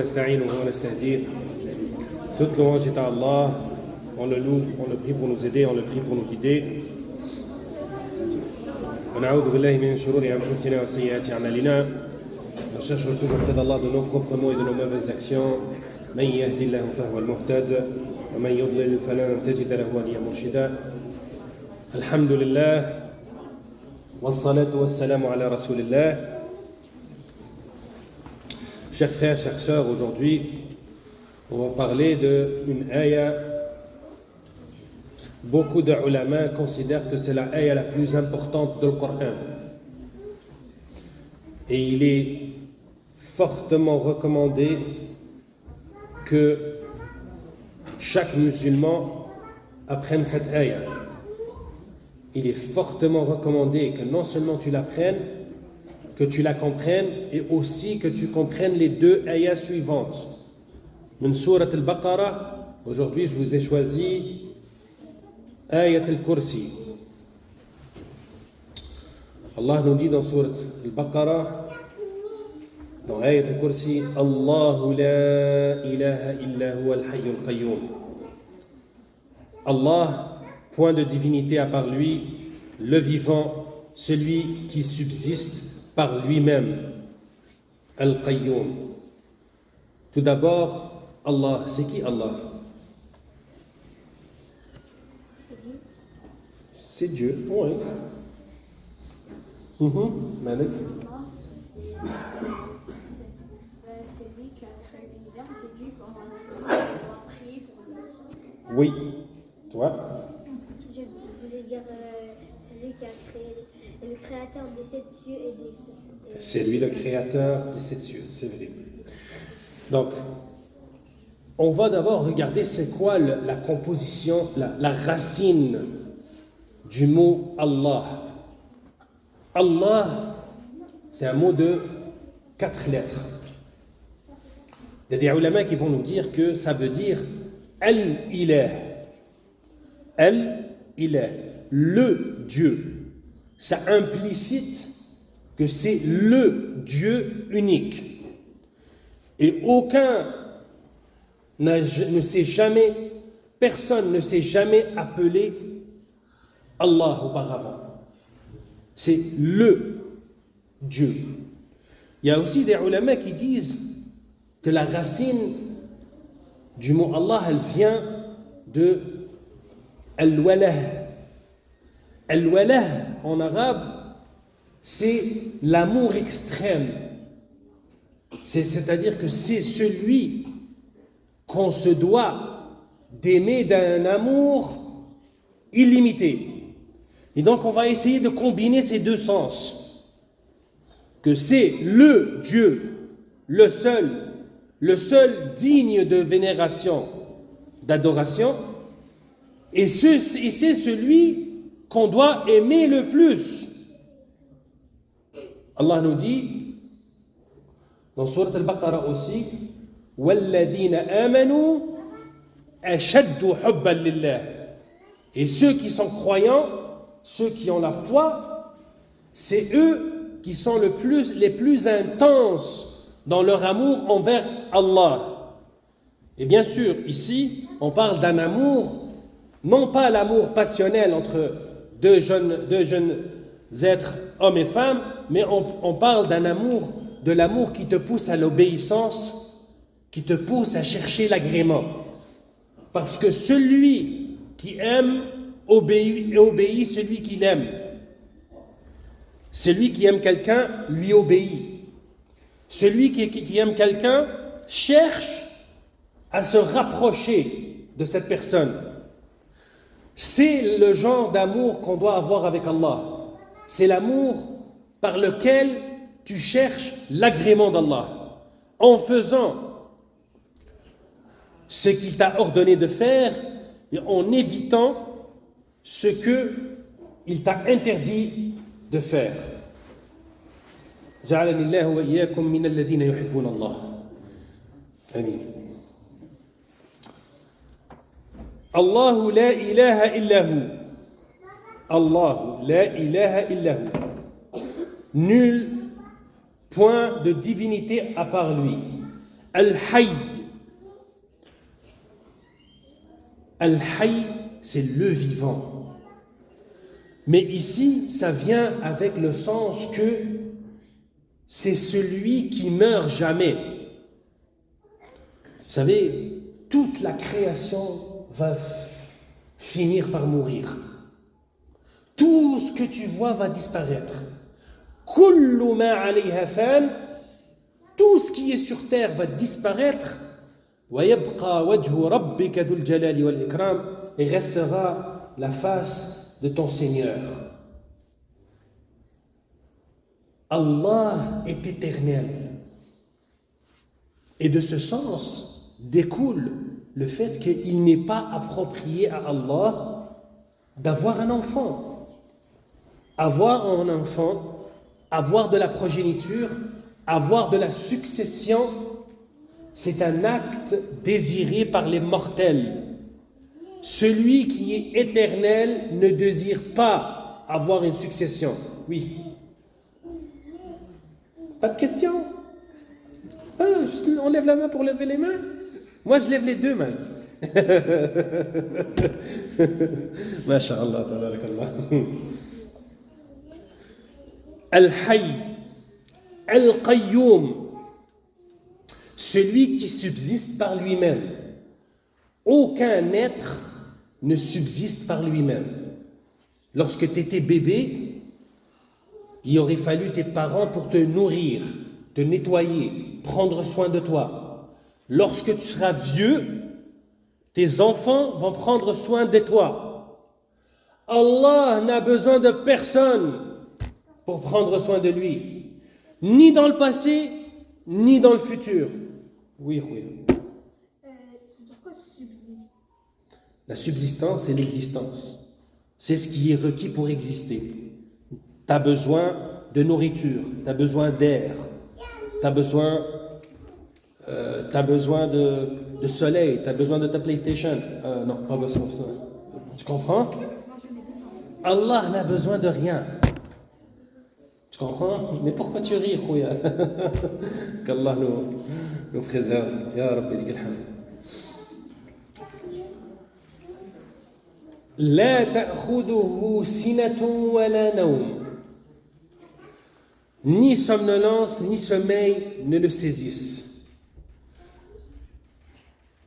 نستعينه ونستهديه. Toute louange est à Allah. On le loue, on le prie pour nous aider, on le prie pour nous guider. ونعوذ بالله من شرور أنفسنا وسيئات أعمالنا. On cherche toujours près d'Allah de nos propres mots et de nos mauvaises actions. من يهدي الله فهو المهتد ومن يضلل فلن تجد له وليا مرشدا. الحمد لله والصلاة والسلام على رسول الله. Chers frères, chers sœurs, aujourd'hui, on va parler d'une ayah. Beaucoup de ulama considèrent que c'est la ayah la plus importante du Coran. Et il est fortement recommandé que chaque musulman apprenne cette ayah. Il est fortement recommandé que non seulement tu l'apprennes, que tu la comprennes et aussi que tu comprennes les deux ayahs suivantes. Min Surat al-Baqarah, aujourd'hui je vous ai choisi Ayat al-Kursi. Allah nous dit dans Surat al-Baqarah, dans Ayat al-Kursi, Allahu la ilaha illa huwa al-hayy al-qayyum. Allah, point de divinité à part lui, le vivant, celui qui subsiste par lui-même, Al-Qayyum. Tout d'abord, Allah, c'est qui Allah? C'est Dieu, oui. Malik. C'est lui qui a créé l'univers, c'est lui qu'on va prier pour le... Oui. Toi? Je voulais dire, c'est lui qui a créé, le créateur des sept cieux et des cieux. C'est lui le créateur des sept cieux, c'est vrai. Donc, on va d'abord regarder c'est quoi la composition, la racine du mot Allah. Allah, c'est un mot de 4 lettres. Il y a des ulama qui vont nous dire que ça veut dire Al-Ilah. Al-Ilah, le Dieu. Ça implicite que c'est le Dieu unique. Et personne ne s'est jamais appelé Allah auparavant. C'est le Dieu. Il y a aussi des ulama qui disent que la racine du mot Allah, elle vient de Al-Walah. Al-Walah, en arabe, c'est l'amour extrême. C'est-à-dire que c'est celui qu'on se doit d'aimer d'un amour illimité. Et donc on va essayer de combiner ces deux sens. Que c'est le Dieu, le seul digne de vénération, d'adoration, et c'est celui qu'on doit aimer le plus. Allah nous dit dans Surat al-Baqarah aussi, وَالَّذِينَ آمَنُوا أَشَدُّ حُبًّا لِلَّهِ. Et ceux qui sont croyants, ceux qui ont la foi, c'est eux qui sont les plus intenses dans leur amour envers Allah. Et bien sûr, ici, on parle d'un amour, non pas l'amour passionnel entre deux jeunes êtres, hommes et femmes, mais on parle d'un amour, de l'amour qui te pousse à l'obéissance, qui te pousse à chercher l'agrément. Parce que celui qui aime obéit celui qu'il aime. Celui qui aime quelqu'un lui obéit. Celui qui aime quelqu'un cherche à se rapprocher de cette personne. C'est le genre d'amour qu'on doit avoir avec Allah. C'est l'amour par lequel tu cherches l'agrément d'Allah. En faisant ce qu'il t'a ordonné de faire et en évitant ce qu'il t'a interdit de faire. جعلني الله وإياكم من الذين يحبون الله. آمين. الله لا إله إلا هو. الله لا إله إلا هو. Nul point de divinité à part lui. Al-Hayy. Al-Hayy, c'est le vivant. Mais ici, ça vient avec le sens que c'est celui qui meurt jamais. Vous savez, toute la création va finir par mourir. Tout ce que tu vois va disparaître. Kullu ma alayha fan, tout ce qui est sur terre va disparaître. Wa yabqa wajhu rabbika dhul jalali wal ikram, et restera la face de ton Seigneur. Allah est éternel. Et de ce sens découle le fait qu'il n'est pas approprié à Allah d'avoir un enfant. Avoir un enfant, avoir de la progéniture, avoir de la succession, c'est un acte désiré par les mortels. Celui qui est éternel ne désire pas avoir une succession. Oui. Pas de question? Ah, juste on lève la main pour lever les mains? Moi, je lève les deux mains. Masha'Allah, tabarakallah. Al-Hayy, Al-Qayyum, celui qui subsiste par lui-même. Aucun être ne subsiste par lui-même. Lorsque tu étais bébé, il aurait fallu tes parents pour te nourrir, te nettoyer, prendre soin de toi. Lorsque tu seras vieux, tes enfants vont prendre soin de toi. Allah n'a besoin de personne pour prendre soin de lui, ni dans le passé, ni dans le futur. Oui, oui. Pourquoi subsiste? La subsistance, c'est l'existence. C'est ce qui est requis pour exister. Tu as besoin de nourriture, tu as besoin d'air, tu as besoin de soleil, tu as besoin de ta PlayStation. Non, pas besoin de ça. Tu comprends? Allah n'a besoin de rien. Tu comprends? Mais pourquoi tu ris, Khouya? Qu'Allah nous préserve. Ya Rabbi likal hamd. La ta'khuduhu sinatun wa la nawm. Ni somnolence, ni sommeil ne le saisissent.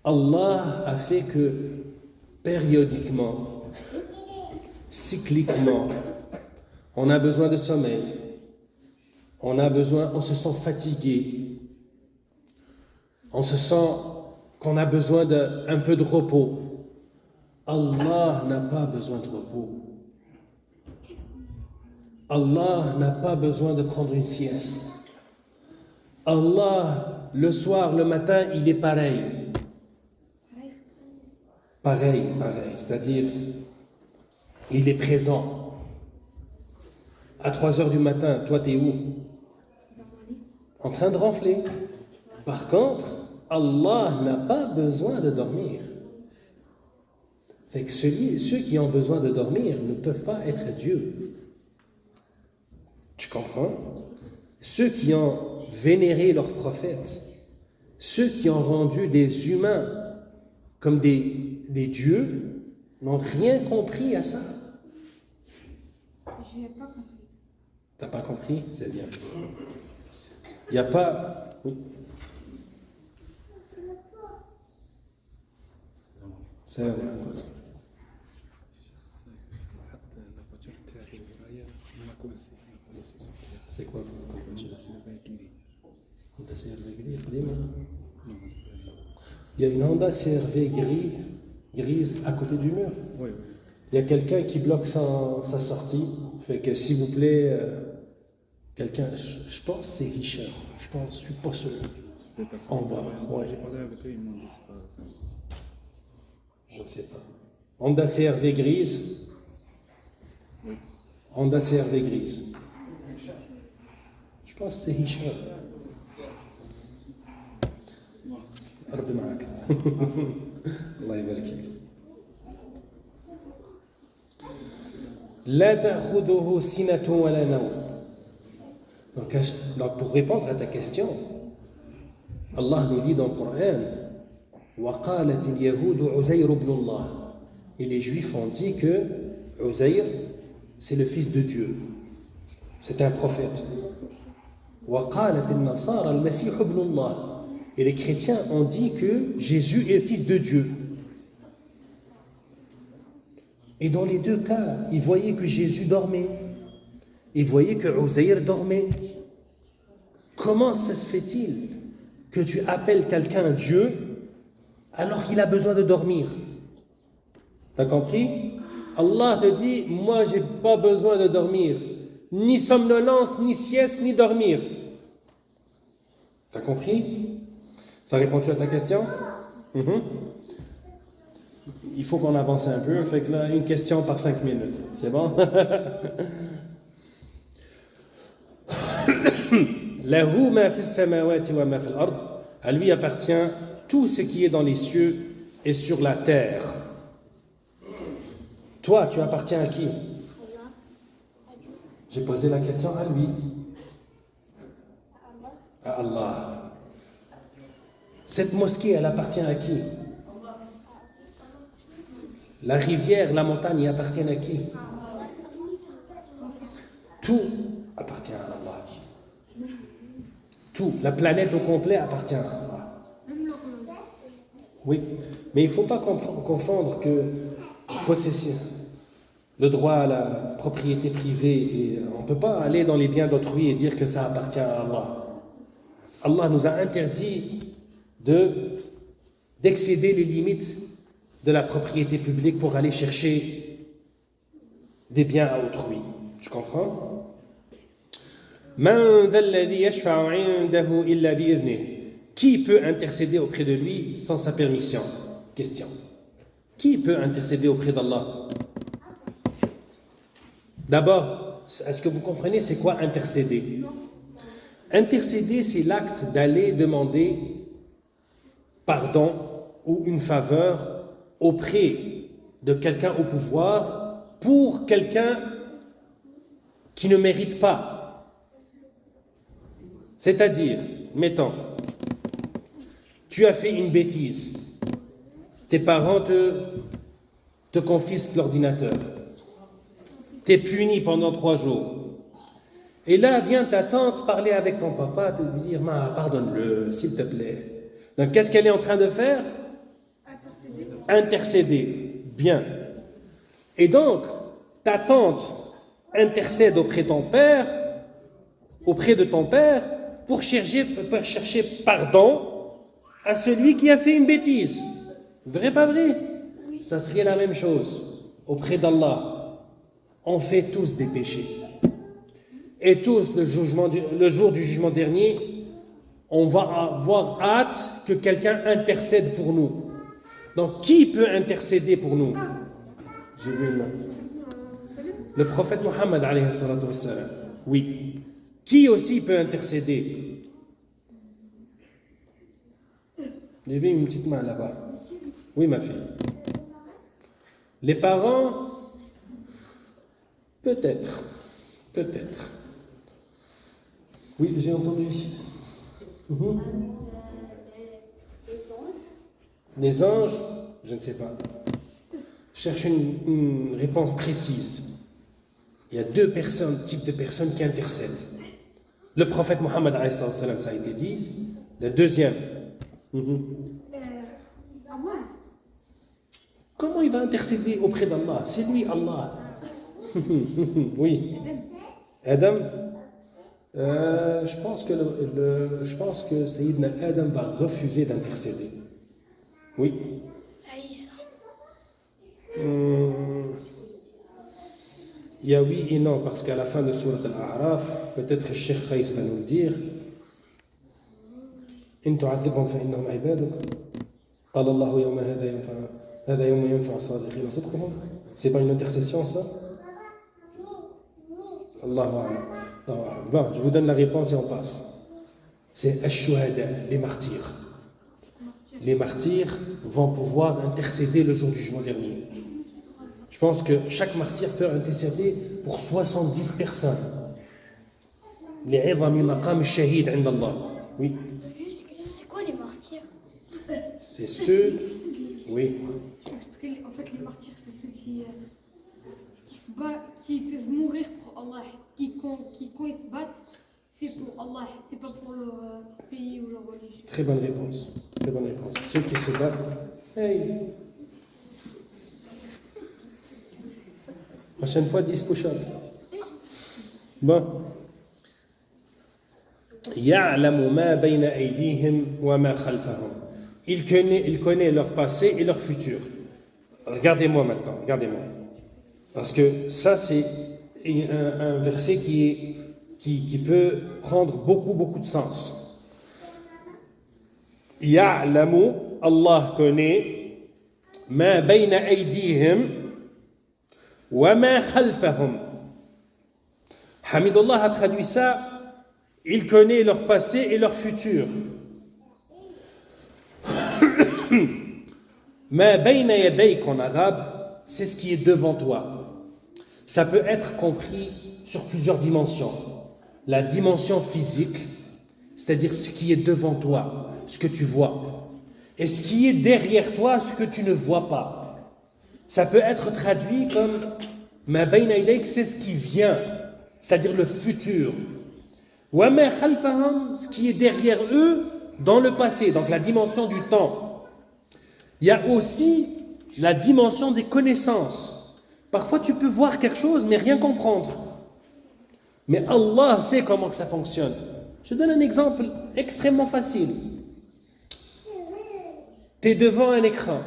Allah a fait que périodiquement, cycliquement, on a besoin de sommeil, on se sent fatigué, on se sent qu'on a besoin d'un peu de repos. Allah n'a pas besoin de repos. Allah n'a pas besoin de prendre une sieste. Allah, le soir, le matin, il est pareil. Pareil. C'est-à-dire, il est présent. À 3 heures du matin, toi, t'es où? En train de ronfler. Par contre, Allah n'a pas besoin de dormir. Fait que ceux qui ont besoin de dormir ne peuvent pas être Dieu. Tu comprends? Ceux qui ont vénéré leurs prophètes, ceux qui ont rendu des humains comme des dieux, n'ont rien compris à ça. Je n'ai pas compris. T'as pas compris? C'est bien. Il n'y a pas... Oui. C'est vrai. C'est quoi votre voiture? Honda CR-V gris. Il y a une Honda CR-V grise à côté du mur. Oui. Il y a quelqu'un qui bloque sa sortie. Fait que s'il vous plaît, quelqu'un, je pense que c'est Richard. Je suis pas sûr. Honda, ouais. J'ai parlé avec eux, ils m'ont dit c'est pas. Je ne sais pas. Honda CR-V grise. Oui. Honda CR-V grise. Je pense que c'est Hicham. ربي معك. الله يبارك فيك. لا تأخذه سنة ولا نوم. Donc pour répondre à ta question, Allah nous dit dans le Coran, وَقَالَتِ الْيَهُودُ عُزَيْرُ بْنُ اللَّهِ. Et les Juifs ont dit que Uzair, c'est le fils de Dieu. C'est un prophète. وَقَالَتِ النَّصَارَى الْمَسِيحُ ابْنُ اللَّهِ. Et les chrétiens ont dit que Jésus est le fils de Dieu. Et dans les deux cas, ils voyaient que Jésus dormait. Ils voyaient que Uzair dormait. Comment ça se fait-il que tu appelles quelqu'un Dieu alors qu'il a besoin de dormir? T'as compris? Allah te dit, moi j'ai pas besoin de dormir. Ni somnolence, ni sieste, ni dormir. T'as compris? Ça répond-tu à ta question? Il faut qu'on avance un peu, fait que là, une question par 5 minutes. C'est bon? Lahu ma fi as-samawati wa ma fi al-ard. À lui appartient tout ce qui est dans les cieux et sur la terre. Toi, tu appartiens à qui? J'ai posé la question à lui. À Allah. Cette mosquée, elle appartient à qui? La rivière, la montagne, appartiennent à qui? Tout appartient à Allah. Tout, la planète au complet appartient à Allah. Oui, mais il ne faut pas confondre que possession, le droit à la propriété privée, et on ne peut pas aller dans les biens d'autrui et dire que ça appartient à Allah. Allah nous a interdit d'excéder les limites de la propriété publique pour aller chercher des biens à autrui. Tu comprends? Man dha alladhi yashfa'u 'indahu illa bi'idhnihi. Qui peut intercéder auprès de lui sans sa permission? Question. Qui peut intercéder auprès d'Allah? D'abord, est-ce que vous comprenez c'est quoi intercéder? Intercéder, c'est l'acte d'aller demander pardon ou une faveur auprès de quelqu'un au pouvoir pour quelqu'un qui ne mérite pas. C'est-à-dire, mettons, tu as fait une bêtise, tes parents te confisquent l'ordinateur, tu es puni pendant 3 jours, et là vient ta tante parler avec ton papa, te dire, pardonne-le, s'il te plaît. Donc qu'est-ce qu'elle est en train de faire? Intercéder. Bien. Et donc, ta tante intercède auprès de ton père, pour chercher pardon à celui qui a fait une bêtise. Vrai, pas vrai? Oui. Ça serait la même chose auprès d'Allah. On fait tous des péchés. Et tous, le jour du jugement dernier, on va avoir hâte que quelqu'un intercède pour nous. Donc, qui peut intercéder pour nous? J'ai vu une main. Le prophète Mohammed, alayhi salatu wassalam. Oui. Qui aussi peut intercéder? J'ai vu une petite main là-bas. Oui, ma fille. Les parents? Peut-être. Peut-être. Oui, j'ai entendu ici. Les anges? Je ne sais pas. Cherche une réponse précise. Il y a 2 types de personnes qui intercèdent. Le prophète Mohammed, ça a été dit. Le deuxième. Comment il va intercéder auprès d'Allah? C'est lui, Allah. Oui. Adam, je pense que Sayyidina Adam va refuser d'intercéder. Oui. Il y a oui et non, parce qu'à la fin de Sourate Al-A'raf, peut-être le Cheikh Qaïs va nous le dire. إن تعذبهم فإنهم عبادك قال الله يوم هذا يوم ينفع الصادقين صدقهم. C'est pas une intercession ça? Allahu a'lam. Bon, je vous donne la réponse et on passe. C'est Ash-Shuhada, les martyrs. Les martyrs vont pouvoir intercéder le jour du jugement dernier. Je pense que chaque martyr peut intercéder pour 70 personnes. Les 'idhami maqam ash-shahid 'inda Allah. Oui. C'est quoi les C'est ceux... Oui. En fait, les martyrs, c'est ceux qui se battent, qui peuvent mourir pour Allah. Quand ils se battent, c'est pour Allah, c'est pas pour leur pays ou leur religion. Très bonne réponse. Très bonne réponse. Ceux qui se battent... Hey. Prochaine fois, 10 push-ups. Bon. يعلم ما بين أيديهم وما خلفهم. Il connaît leur passé et leur futur. Regardez-moi maintenant, regardez-moi. Parce que ça, c'est un verset qui peut prendre beaucoup de sens. يعلم, Allah connaît, ما بين أيديهم وما خلفهم. Hamidullah a traduit ça. Il connaît leur passé et leur futur. Ma bayna yadayk en arabe, c'est ce qui est devant toi. Ça peut être compris sur plusieurs dimensions. La dimension physique, c'est-à-dire ce qui est devant toi, ce que tu vois. Et ce qui est derrière toi, ce que tu ne vois pas. Ça peut être traduit comme ma bayna yadayk, c'est ce qui vient, c'est-à-dire le futur. Wa ma khalfahum, ce qui est derrière eux dans le passé, donc la dimension du temps. Il y a aussi la dimension des connaissances. Parfois tu peux voir quelque chose mais rien comprendre. Mais Allah sait comment que ça fonctionne. Je donne un exemple extrêmement facile. Tu es devant un écran.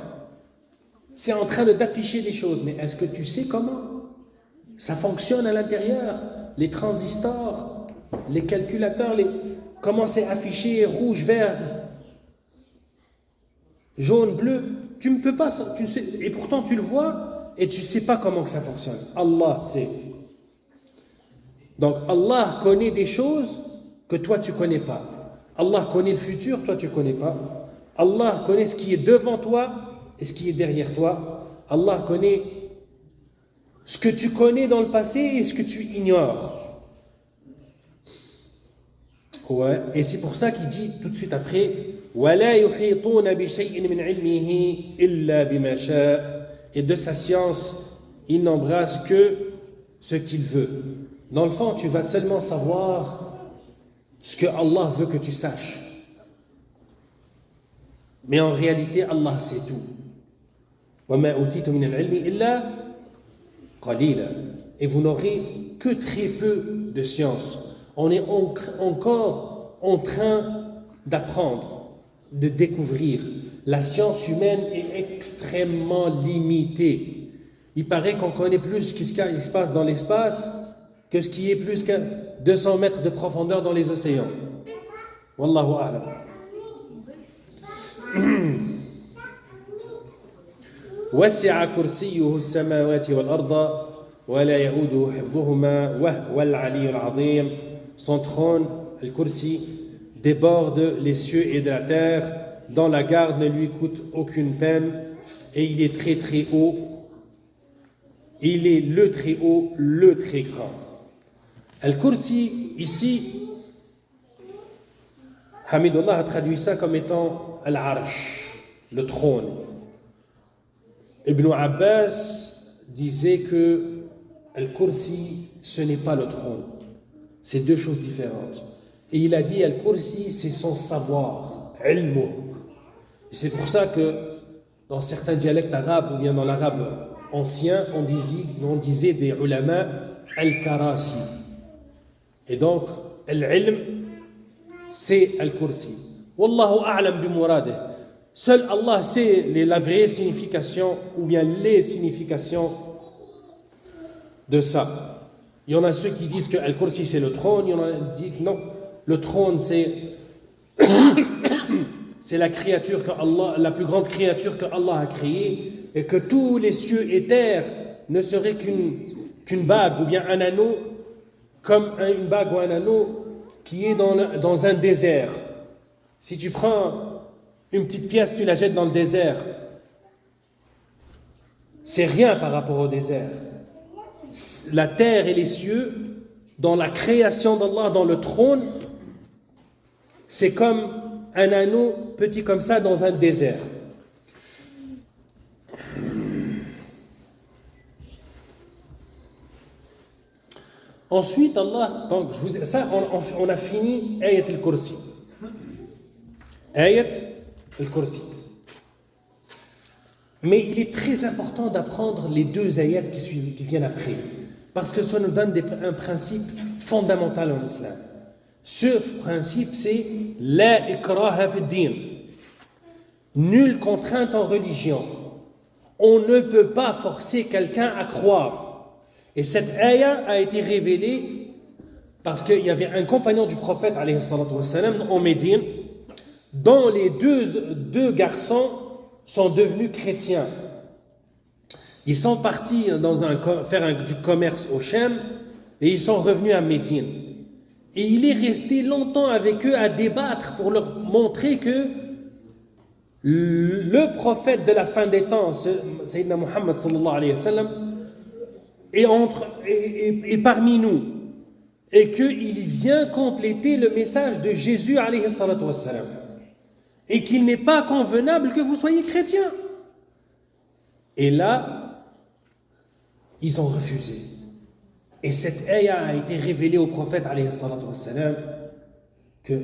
C'est en train d'afficher des choses, mais est-ce que tu sais comment ça fonctionne à l'intérieur? Les transistors, les calculateurs, comment c'est affiché, rouge, vert, jaune, bleu, tu ne peux pas, tu sais, et pourtant tu le vois et tu ne sais pas comment que ça fonctionne. Allah sait. Donc Allah connaît des choses que toi tu ne connais pas. Allah connaît le futur, toi tu ne connais pas. Allah connaît ce qui est devant toi et ce qui est derrière toi. Allah connaît ce que tu connais dans le passé et ce que tu ignores. Ouais. Et c'est pour ça qu'il dit tout de suite après وَلَا يُحِيطُونَ بِشَيْءٍ مِنْ عِلْمِهِ إِلَّا بِمَا شَاءَ. Et de sa science, il n'embrasse que ce qu'il veut. Dans le fond, tu vas seulement savoir ce que Allah veut que tu saches. Mais en réalité, Allah sait tout. وَمَا أُوتِيتُ مِنَ الْعِلْمِ إِلَّا قَلِيلًا. Et vous n'aurez que très peu de science. On est encore en train d'apprendre, de découvrir. La science humaine est extrêmement limitée. Il paraît qu'on connaît plus ce qui se passe dans l'espace que ce qui est plus que 200 mètres de profondeur dans les océans. Wallahu a'lam. وسع كرسيه السماوات والأرض ولا يؤوده حفظهما وهو العلي العظيم. Son trône, al-Kursi, déborde les cieux et de la terre. Dans la garde ne lui coûte aucune peine. Et il est très très haut. Il est le très haut, le très grand. Al-Kursi, ici, Hamidullah a traduit ça comme étant Al-Arsh, le trône. Ibn Abbas disait que Al-Kursi, ce n'est pas le trône. C'est deux choses différentes. Et il a dit Al-Kursi, c'est son savoir, ilmu. C'est pour ça que dans certains dialectes arabes, ou bien dans l'arabe ancien, on disait des ulama Al-Karasi. Et donc, Al-Ilm, c'est Al-Kursi. Wallahu a'lam bi muradih. Seul Allah sait la vraie signification, ou bien les significations de ça. Il y en a ceux qui disent que Al-Kursi c'est le trône, il y en a qui disent que non, le trône c'est la créature que Allah, la plus grande créature que Allah a créée, et que tous les cieux et terre ne seraient qu'une bague ou bien un anneau, comme une bague ou un anneau qui est dans un désert. Si tu prends une petite pièce, tu la jettes dans le désert, c'est rien par rapport au désert. La terre et les cieux, dans la création d'Allah, dans le trône, c'est comme un anneau petit comme ça dans un désert. Ensuite, Allah, donc ça, on a fini Ayat al-Kursi. Ayat al-Kursi. Mais il est très important d'apprendre les deux ayats qui viennent après. Parce que ça nous donne un principe fondamental en islam. Ce principe, c'est La ikraha fi din. Nulle contrainte en religion. On ne peut pas forcer quelqu'un à croire. Et cette ayah a été révélée parce qu'il y avait un compagnon du prophète alayhi salatu wassalam, en Médine, dont les deux garçons sont devenus chrétiens. Ils sont partis faire du commerce au Cham et ils sont revenus à Médine. Et il est resté longtemps avec eux à débattre pour leur montrer que le prophète de la fin des temps, Sayyidina Muhammad sallallahu alayhi wa sallam, est parmi nous et qu'il vient compléter le message de Jésus alayhi salatu wassalam et qu'il n'est pas convenable que vous soyez chrétiens. Et là, ils ont refusé. Et cette ayah a été révélée au prophète alayhi salatu wassalam que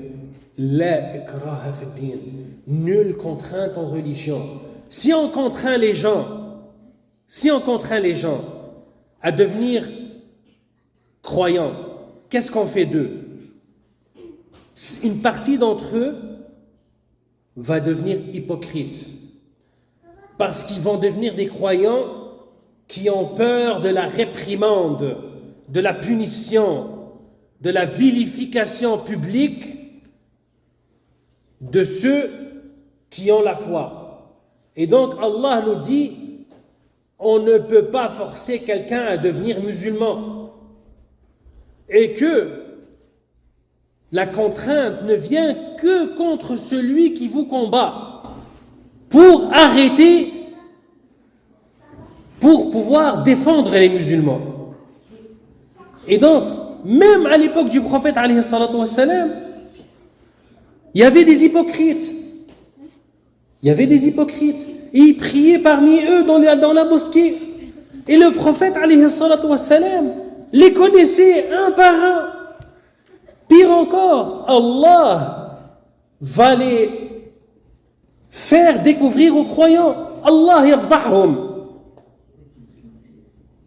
la ikraha fi din, nulle contrainte en religion. Si on contraint les gens à devenir croyants, qu'est-ce qu'on fait d'eux? Une partie d'entre eux va devenir hypocrite parce qu'ils vont devenir des croyants qui ont peur de la réprimande, de la punition, de la vilification publique de ceux qui ont la foi. Et donc Allah nous dit, on ne peut pas forcer quelqu'un à devenir musulman. Et que la contrainte ne vient que contre celui qui vous combat pour arrêter, pour pouvoir défendre les musulmans. Et donc, même à l'époque du prophète alayhi salatu wassalam, il y avait des hypocrites. Et ils priaient parmi eux dans la mosquée. Et le prophète alayhi salatu wassalam les connaissait un par un. Pire encore, Allah va les faire découvrir aux croyants. Allah yafdahum.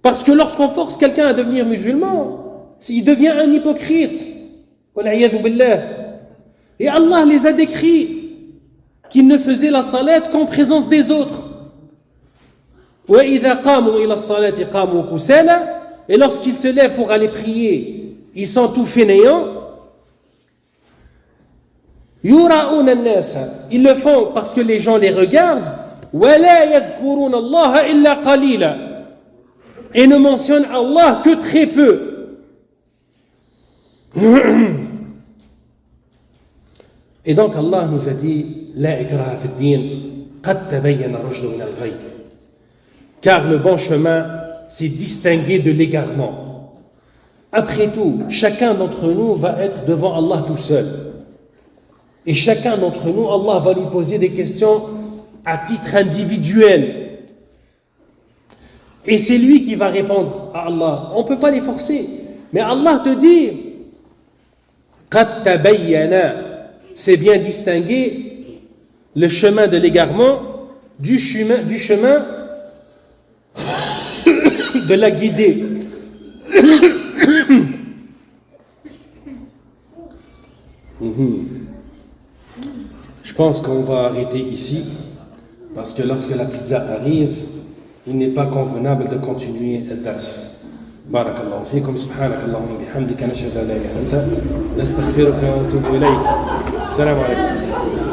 Parce que lorsqu'on force quelqu'un à devenir musulman, il devient un hypocrite. Wal'iyadhu billah. Et Allah les a décrits qu'ils ne faisaient la salat qu'en présence des autres. وَإِذَا قَامُوا إِلَى الصَّلَاةِ قَامُوا كُسَالَى. Et lorsqu'ils se lèvent pour aller prier, ils sont tout fainéants. يُرَاءُونَ النَّاسَ. Ils le font parce que les gens les regardent. وَلَا يَذْكُرُونَ اللَّهَ إِلَّا قَلِيلًا. Et ne mentionnent Allah que très peu. Et donc Allah nous a dit La ikraha fi din qad tabayyana ar-rushdu min al-ghayy. Car le bon chemin s'est distingué de l'égarement. Après tout, chacun d'entre nous va être devant Allah tout seul. Et chacun d'entre nous, Allah va lui poser des questions à titre individuel. Et c'est lui qui va répondre à Allah. On ne peut pas les forcer. Mais Allah te dit qad tabayyana. C'est bien distinguer le chemin de l'égarement du chemin de la guidée. Je pense qu'on va arrêter ici parce que lorsque la pizza arrive, il n'est pas convenable de continuer le dars. بارك الله فيكم سبحانك اللهم وبحمدك نشهد ان لا اله الا انت نستغفرك ونتوب اليك السلام عليكم